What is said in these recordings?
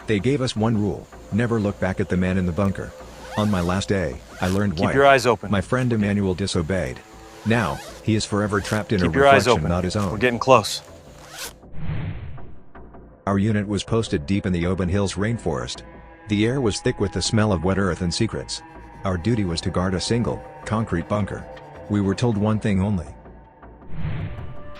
They gave us one rule: never look back at the man in the bunker. On my last day, I learned why. Keep your eyes open. My friend Emmanuel disobeyed. Now, he is forever trapped in Keep a your eyes reflection open. not his own. We're getting close. Our unit was posted deep in the Oban Hills rainforest. The air was thick with the smell of wet earth and secrets. Our duty was to guard a single, concrete bunker. We were told one thing only.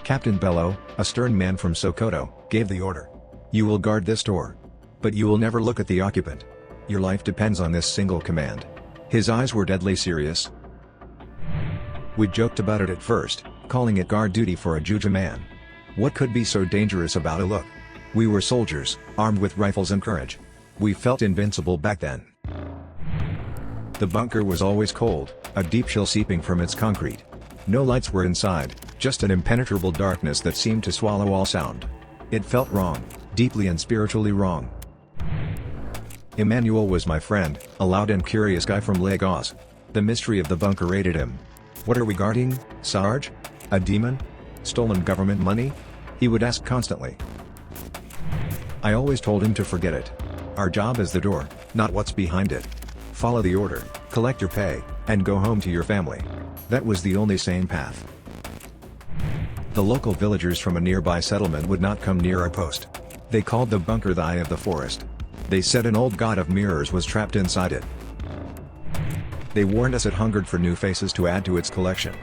Captain Bello, a stern man from Sokoto, gave the order. You will guard this door. But you will never look at the occupant. Your life depends on this single command. His eyes were deadly serious. We joked about it at first, calling it guard duty for a Juju man. What could be so dangerous about a look? We were soldiers, armed with rifles and courage. We felt invincible back then. The bunker was always cold, a deep chill seeping from its concrete. No lights were inside, just an impenetrable darkness that seemed to swallow all sound. It felt wrong, deeply and spiritually wrong. Emmanuel was my friend, a loud and curious guy from Lagos. The mystery of the bunker raided him. What are we guarding, Sarge? A demon? Stolen government money? He would ask constantly. I always told him to forget it. Our job is the door, not what's behind it. Follow the order, collect your pay, and go home to your family. That was the only sane path. The local villagers from a nearby settlement would not come near our post. They called the bunker the Eye of the Forest. They said an old god of mirrors was trapped inside it. They warned us it hungered for new faces to add to its collection.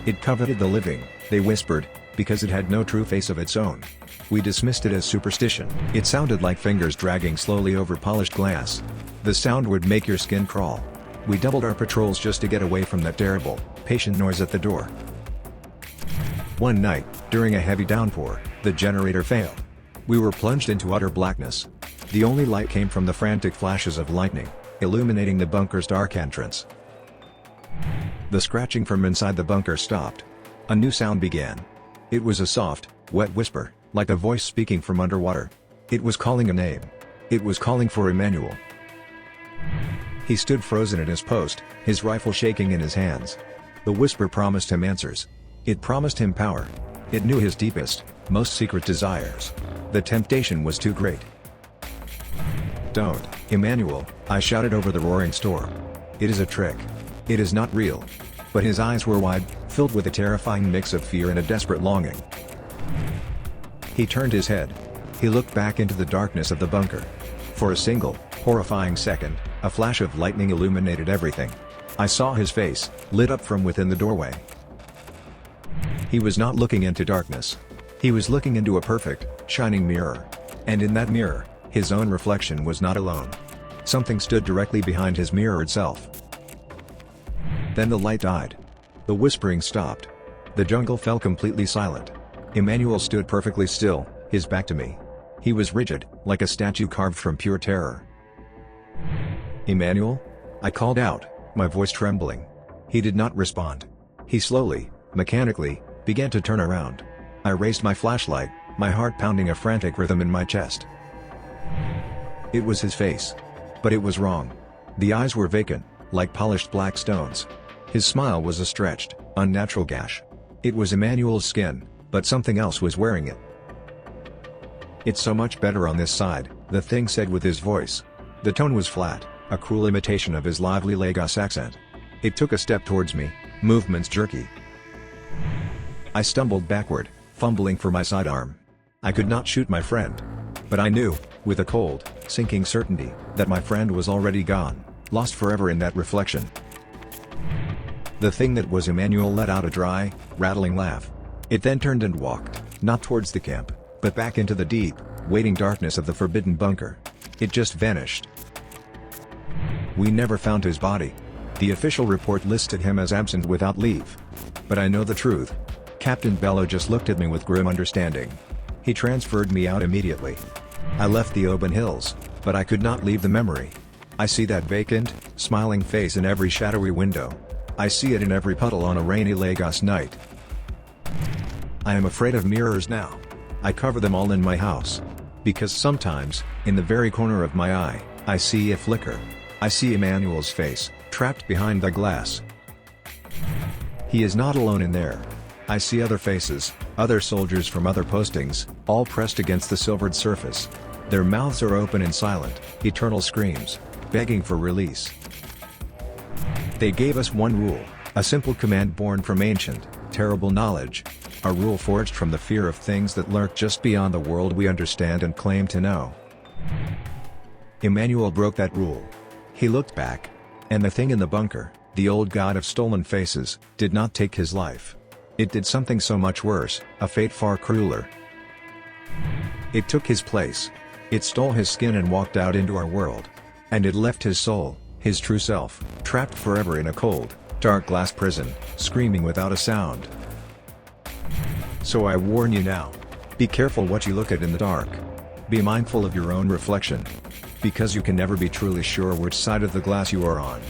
It coveted the living, they whispered, because it had no true face of its own. We dismissed it as superstition. It sounded like fingers dragging slowly over polished glass. The sound would make your skin crawl. We doubled our patrols just to get away from that terrible, patient noise at the door. One night, during a heavy downpour, the generator failed. We were plunged into utter blackness. The only light came from the frantic flashes of lightning, illuminating the bunker's dark entrance. The scratching from inside the bunker stopped. A new sound began. It was a soft, wet whisper, like a voice speaking from underwater. It was calling a name. It was calling for Emmanuel. He stood frozen at his post, his rifle shaking in his hands. The whisper promised him answers. It promised him power. It knew his deepest, most secret desires. The temptation was too great. Don't, Emmanuel, I shouted over the roaring storm. It is a trick. It is not real. But his eyes were wide, filled with a terrifying mix of fear and a desperate longing. He turned his head. He looked back into the darkness of the bunker. For a single, horrifying second, a flash of lightning illuminated everything. I saw his face, lit up from within the doorway. He was not looking into darkness. He was looking into a perfect, shining mirror. And in that mirror, his own reflection was not alone. Something stood directly behind his mirror itself. Then the light died. The whispering stopped. The jungle fell completely silent. Emmanuel stood perfectly still, his back to me. He was rigid, like a statue carved from pure terror. Emmanuel? I called out, my voice trembling. He did not respond. He slowly, mechanically, began to turn around. I raised my flashlight, my heart pounding a frantic rhythm in my chest. It was his face. But it was wrong. The eyes were vacant, like polished black stones. His smile was a stretched, unnatural gash. It was Emmanuel's skin, but something else was wearing it. It's so much better on this side, the thing said with his voice. The tone was flat, a cruel imitation of his lively Lagos accent. It took a step towards me, movements jerky. I stumbled backward, fumbling for my sidearm. I could not shoot my friend. But I knew, with a cold, sinking certainty, that my friend was already gone, lost forever in that reflection. The thing that was Emmanuel let out a dry, rattling laugh. It then turned and walked, not towards the camp, but back into the deep, waiting darkness of the forbidden bunker. It just vanished. We never found his body. The official report listed him as absent without leave. But I know the truth. Captain Bello just looked at me with grim understanding. He transferred me out immediately. I left the Oban Hills, but I could not leave the memory. I see that vacant, smiling face in every shadowy window. I see it in every puddle on a rainy Lagos night. I am afraid of mirrors now. I cover them all in my house. Because sometimes, in the very corner of my eye, I see a flicker. I see Emmanuel's face, trapped behind the glass. He is not alone in there. I see other faces, other soldiers from other postings, all pressed against the silvered surface. Their mouths are open in silent, eternal screams, begging for release. They gave us one rule, a simple command born from ancient, terrible knowledge. A rule forged from the fear of things that lurk just beyond the world we understand and claim to know. Emmanuel broke that rule. He looked back. And the thing in the bunker, the old god of stolen faces, did not take his life. It did something so much worse, a fate far crueler. It took his place. It stole his skin and walked out into our world. And it left his soul, his true self, trapped forever in a cold, dark glass prison, screaming without a sound. So I warn you now. Be careful what you look at in the dark. Be mindful of your own reflection. Because you can never be truly sure which side of the glass you are on.